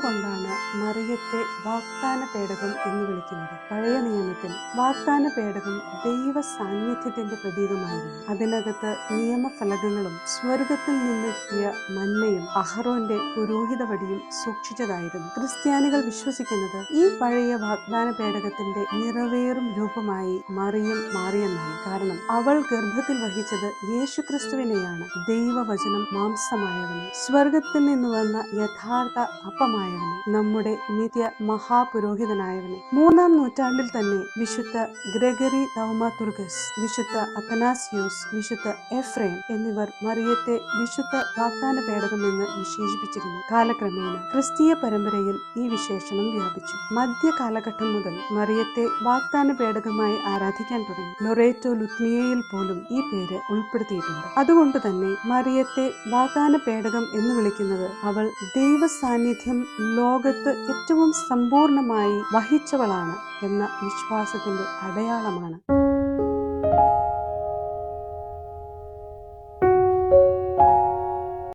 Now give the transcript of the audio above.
എന്തുകൊണ്ടാണ് മറിയത്തെ വാഗ്ദാന പേടകം എന്ന് വിളിക്കുന്നത്? പഴയ നിയമത്തിൽ വാഗ്ദാന പേടകം ദൈവ സാന്നിധ്യത്തിന്റെ പ്രതീകമായിരുന്നു. അതിനകത്ത് നിയമഫലകങ്ങളും സ്വർഗത്തിൽ നിന്ന് കിട്ടിയ മന്നയും അഹറോന്റെ പുരോഹിത വടിയും സൂക്ഷിച്ചതായിരുന്നു. ക്രിസ്ത്യാനികൾ വിശ്വസിക്കുന്നത് ഈ പഴയ വാഗ്ദാന പേടകത്തിന്റെ നിറവേറും രൂപമായി മറിയം മാറിയെന്നാണ്. കാരണം അവൾ ഗർഭത്തിൽ വഹിച്ചത് യേശുക്രിസ്തുവിനെയാണ്, ദൈവവചനം മാംസമായവനെ, സ്വർഗത്തിൽ നിന്ന് വന്ന യഥാർത്ഥ അപ്പമായവനെ, നമ്മുടെ നിത്യ മഹാപുരോഹിതനായവനെ. 3-ാം നൂറ്റാണ്ടിൽ തന്നെ വിശുദ്ധ ഗ്രെഗറി തൗമാതുർഗസ്, വിശുദ്ധ അത്തനാസിയോസ്, വിശുദ്ധ എഫ്രേം എന്നിവർ മറിയത്തെ വിശുദ്ധ വാഗ്ദാന പേടകം എന്ന് വിശേഷിപ്പിച്ചിരുന്നു. കാലക്രമേണ ക്രിസ്തീയ പരമ്പരയിൽ ഈ വിശേഷണം വ്യാപിച്ചു. മധ്യ കാലഘട്ടം മുതൽ മറിയത്തെ വാഗ്ദാന പേടകമായി ആരാധിക്കാൻ തുടങ്ങി. ലൊറേറ്റോ ലുത്നിയയിൽ പോലും ഈ പേര് ഉൾപ്പെടുത്തിയിട്ടുണ്ട്. അതുകൊണ്ട് തന്നെ മറിയത്തെ വാഗ്ദാന പേടകം എന്ന് വിളിക്കുന്നത് അവൾ ദൈവ സാന്നിധ്യം ലോകത്ത് ഏറ്റവും സമ്പൂർണമായി വഹിച്ചവളാണ് എന്ന വിശ്വാസത്തിന്റെ അടയാളമാണ്.